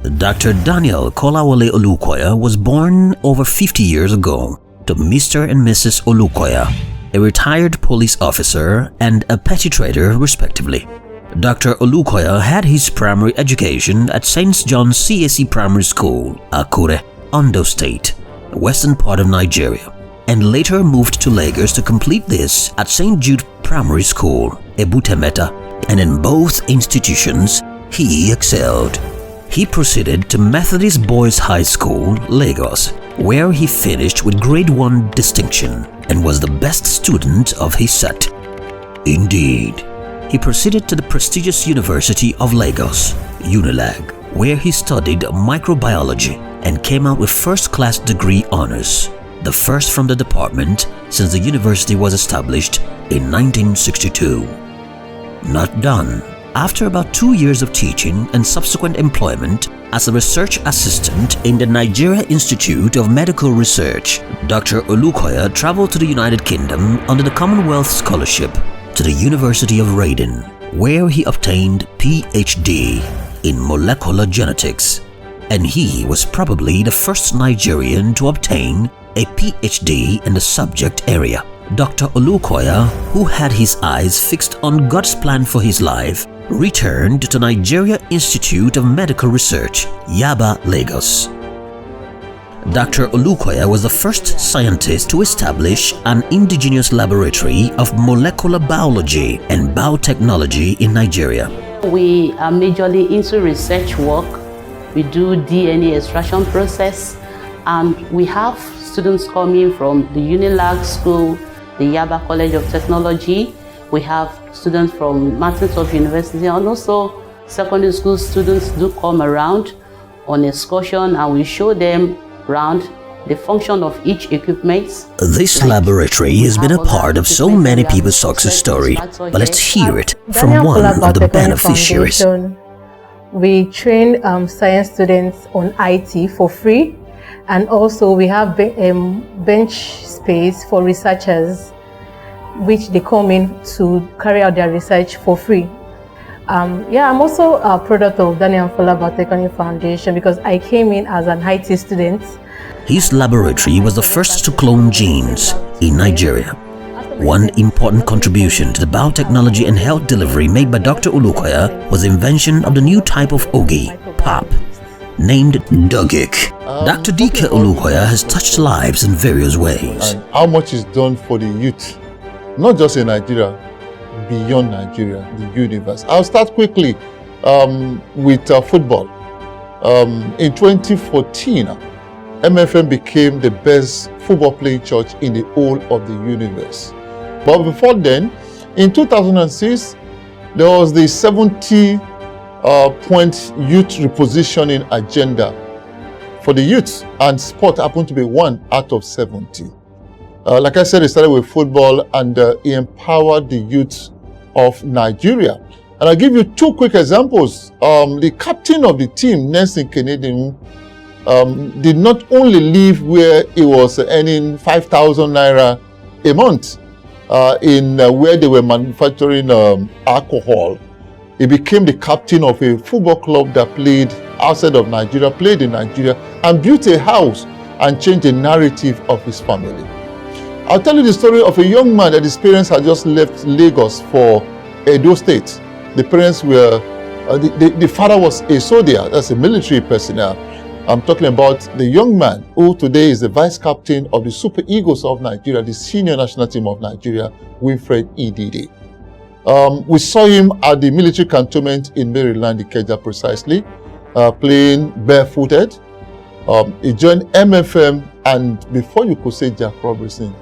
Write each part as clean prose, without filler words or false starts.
Dr. Daniel Kolawole Olukoya was born over 50 years ago to Mr. and Mrs. Olukoya, a retired police officer and a petty trader respectively. Dr. Olukoya had his primary education at St. John's CAC Primary School, Akure, Ondo State, western part of Nigeria, and later moved to Lagos to complete this at St. Jude Primary School, Ebutemeta, and in both institutions he excelled. He proceeded to Methodist Boys High School, Lagos, where he finished with Grade 1 distinction and was the best student of his set. Indeed, he proceeded to the prestigious University of Lagos, UNILAG, where he studied microbiology and came out with first-class degree honors, the first from the department since the university was established in 1962. Not done. After about 2 years of teaching and subsequent employment as a research assistant in the Nigeria Institute of Medical Research, Dr. Olukoya traveled to the United Kingdom under the Commonwealth Scholarship to the University of Reading, where he obtained PhD in molecular genetics, and he was probably the first Nigerian to obtain a PhD in the subject area. Dr. Olukoya, who had his eyes fixed on God's plan for his life, returned to Nigeria Institute of Medical Research, Yaba, Lagos. Dr. Olukoya was the first scientist to establish an indigenous laboratory of molecular biology and biotechnology in Nigeria. We are majorly into research work. We do DNA extraction process, and we have students coming from the UNILAG School, the Yaba College of Technology. We have students from Martins University, and also secondary school students do come around on excursion, and we show them around the function of each equipment. This laboratory has been a part of so many people's success story, but let's hear it from one of the beneficiaries. We train science students on IT for free, and also we have bench space for researchers, which they come in to carry out their research for free. I'm also a product of Daniel Philanthropic Foundation because I came in as an IT student. His laboratory was the first to clone genes in Nigeria. One important contribution to the biotechnology and health delivery made by Dr. Olukoya was the invention of the new type of ogi, pap, named Dogik. Dr. D.K. Olukoya has touched lives in various ways. And how much is done for the youth, not just in Nigeria, beyond Nigeria, the universe. I'll start quickly with football. In 2014, MFM became the best football playing church in the whole of the universe. But before then, in 2006, there was the 70-point youth repositioning agenda for the youth, and sport happened to be 1 out of 70. Like I said, it started with football, and he empowered the youth of Nigeria. And I'll give you 2 quick examples. The captain of the team, Nelson Kennedy, did not only live where he was earning 5,000 naira a month in where they were manufacturing alcohol. He became the captain of a football club that played outside of Nigeria, played in Nigeria, and built a house and changed the narrative of his family. I'll tell you the story of a young man that his parents had just left Lagos for Edo State. The parents were, the father was a soldier, that's a military personnel. I'm talking about the young man who today is the vice captain of the Super Eagles of Nigeria, the senior national team of Nigeria, Winfred Idide. We saw him at the military cantonment in Maryland, Ikeja precisely, playing barefooted. He joined MFM, and before you could say Jack Robinson,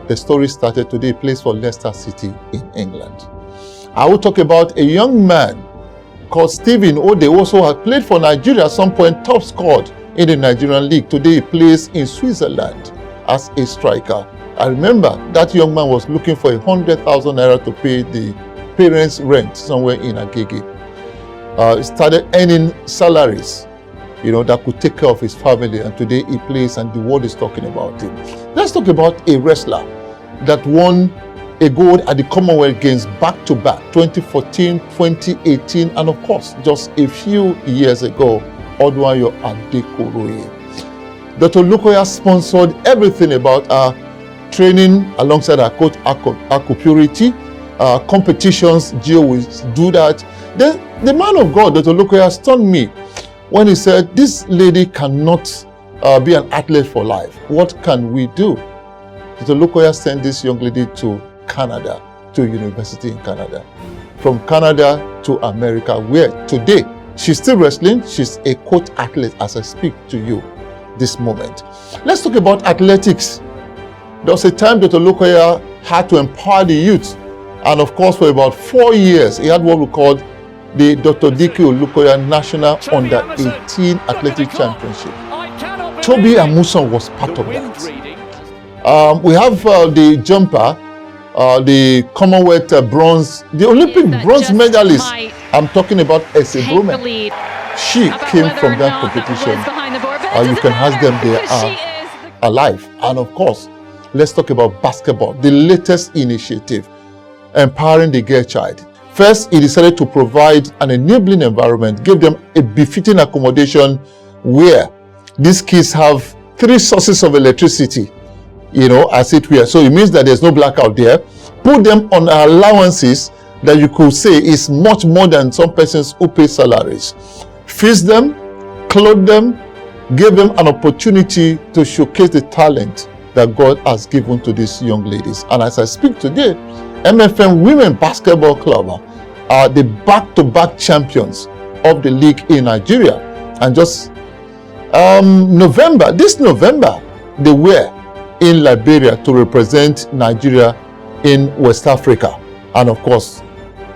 the story started. Today he plays for Leicester City in England. I will talk about a young man called Stephen Ode, also had played for Nigeria at some point, top scored in the Nigerian league. Today he plays in Switzerland as a striker. I remember that young man was looking for 100,000 naira to pay the parents' rent somewhere in Agege. He started earning salaries, that could take care of his family, and today he plays and the world is talking about him. Let's talk about a wrestler that won a gold at the Commonwealth Games back-to-back, 2014, 2018, and of course, just a few years ago, Odwanyo Adekoroye. Dr. Olukoya sponsored everything about our training alongside our coach, Aku Purity, competitions. Gio will do that. Then the man of God, Dr. Olukoya, stunned me when he said, this lady cannot be an athlete for life. What can we do? Dr. Olukoya sent this young lady to Canada, to a university in Canada. From Canada to America, where today she's still wrestling. She's a coach athlete as I speak to you this moment. Let's talk about athletics. There was a time Dr. Olukoya had to empower the youth. And of course, for about 4 years, he had what we called the Dr. D.K. Olukoya National Under-18 Athletic Championship. Toby Amuson was part of that. We have the jumper, the Commonwealth bronze, the Olympic bronze medalist. I'm talking about Essie Bowman. She came from that competition. You can ask them, they are alive. And of course, let's talk about basketball, the latest initiative, empowering the girl child. First, he decided to provide an enabling environment, give them a befitting accommodation where these kids have 3 sources of electricity, as it were. So it means that there's no blackout there. Put them on allowances that you could say is much more than some persons who pay salaries. Feed them, clothe them, give them an opportunity to showcase the talent that God has given to these young ladies. And as I speak today, MFM Women Basketball Club are the back-to-back champions of the league in Nigeria. And just this November, they were in Liberia to represent Nigeria in West Africa. And of course,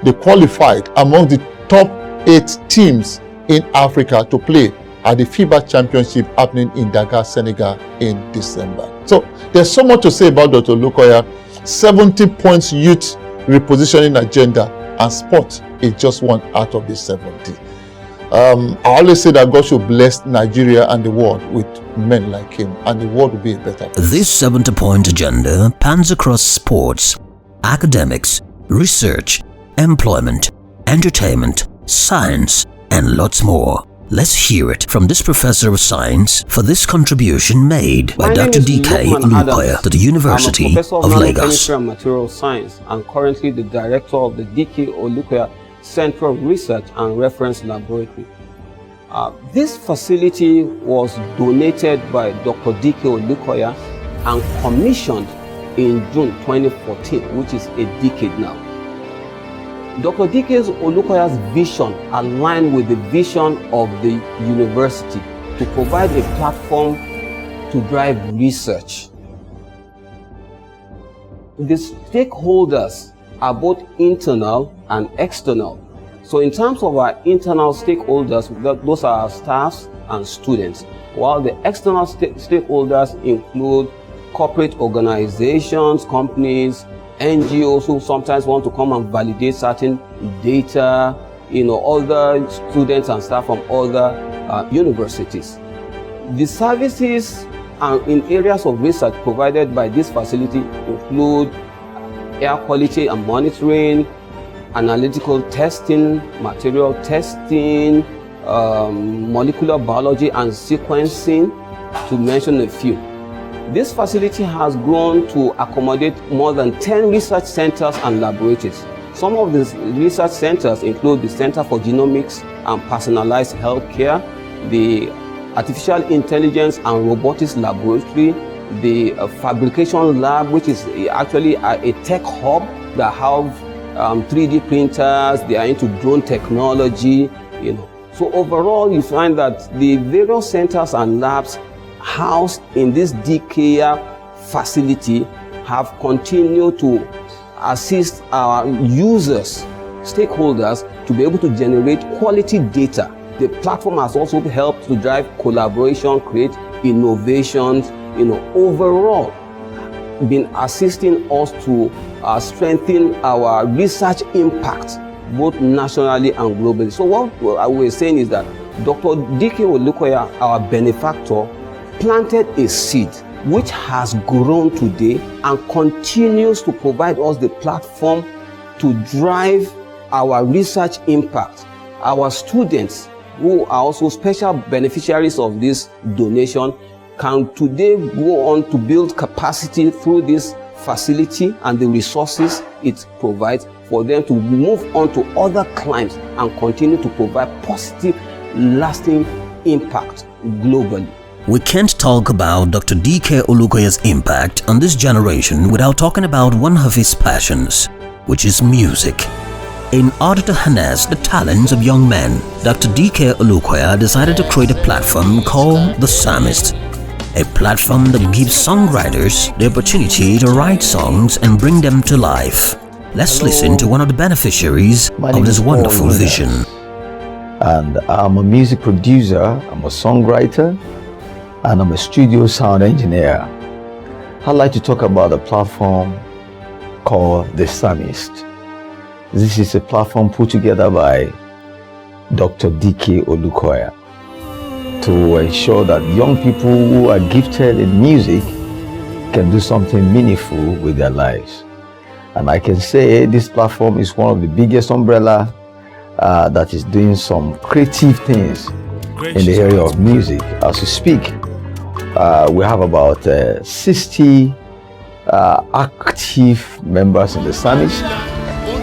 they qualified among the top 8 teams in Africa to play at the FIBA Championship happening in Dakar, Senegal in December. So there's so much to say about Dr. Olukoya. 70 points youth repositioning agenda, and sport is just one out of the 70. I always say that God should bless Nigeria and the world with men like him, and the world will be a better place. This 70-point agenda pans across sports, academics, research, employment, entertainment, science, and lots more. Let's hear it from this professor of science for this contribution made by Dr. D.K. Olukoya to the University of Lagos. Chemistry and Material Science, and currently the director of the D.K. Olukoya Central Research and Reference Laboratory. This facility was donated by Dr. D.K. Olukoya and commissioned in June 2014, which is a decade now. Dr. D.K. Olukoya's vision aligned with the vision of the university to provide a platform to drive research. The stakeholders are both internal and external. So in terms of our internal stakeholders, those are our staffs and students, while the external stakeholders include corporate organizations, companies, NGOs who sometimes want to come and validate certain data, other students and staff from other universities. The services in areas of research provided by this facility include air quality and monitoring, analytical testing, material testing, molecular biology and sequencing, to mention a few. This facility has grown to accommodate more than 10 research centers and laboratories. Some of these research centers include the Center for Genomics and Personalized Healthcare, the Artificial Intelligence and Robotics Laboratory, the Fabrication Lab, which is actually a tech hub that have 3D printers. They are into drone technology, So overall, you find that the various centers and labs housed in this DKR facility have continued to assist our users, stakeholders, to be able to generate quality data. The platform has also helped to drive collaboration, create innovations, overall been assisting us to strengthen our research impact, both nationally and globally. So what we're saying is that Dr. D.K. Olukoya, our benefactor, planted a seed which has grown today and continues to provide us the platform to drive our research impact. Our students who are also special beneficiaries of this donation can today go on to build capacity through this facility and the resources it provides for them to move on to other climes and continue to provide positive, lasting impact globally. We can't talk about Dr. D.K. Olukoya's impact on this generation without talking about one of his passions, which is music. In order to harness the talents of young men, Dr. D.K. Olukoya decided to create a platform called The Psalmist, a platform that gives songwriters the opportunity to write songs and bring them to life. Let's listen to one of the beneficiaries of this wonderful vision. And I'm a music producer, I'm a songwriter, and I'm a studio sound engineer. I'd like to talk about a platform called The Psalmist. This is a platform put together by Dr. D.K. Olukoya to ensure that young people who are gifted in music can do something meaningful with their lives. And I can say this platform is one of the biggest umbrella that is doing some creative things in the area of music. As we speak, we have about 60 active members in the Psalmist,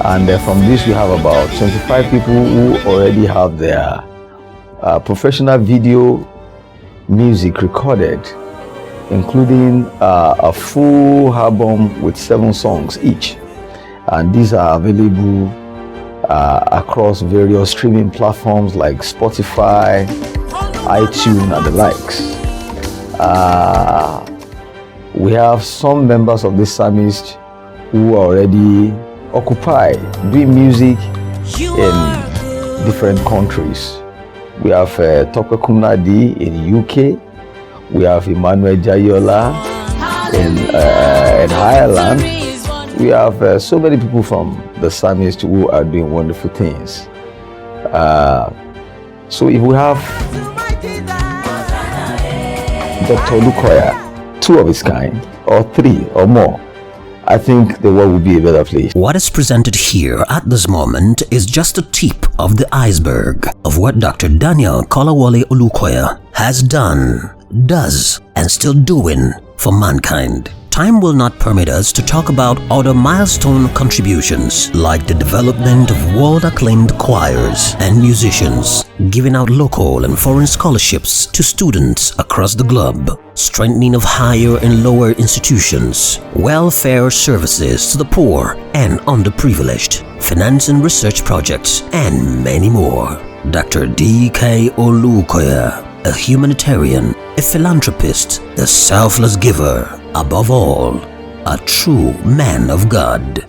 and from this we have about 25 people who already have their professional video music recorded, including a full album with 7 songs each, and these are available across various streaming platforms like Spotify, iTunes, and the likes. We have some members of this Psalmist who are already occupied doing music in different countries. We have Tope Kumnadi in UK. We have Emmanuel Jayola in Ireland. We have so many people from the Psalmist who are doing wonderful things. So if we have Dr. Olukoya, 2 of his kind, or 3 or more, I think the world would be a better place. What is presented here at this moment is just a tip of the iceberg of what Dr. Daniel Kolawole Olukoya has done, does, and still doing for mankind. Time will not permit us to talk about other milestone contributions like the development of world-acclaimed choirs and musicians, giving out local and foreign scholarships to students across the globe, strengthening of higher and lower institutions, welfare services to the poor and underprivileged, financing research projects, and many more. Dr. D.K. Olukoya, a humanitarian, a philanthropist, a selfless giver, above all, a true man of God.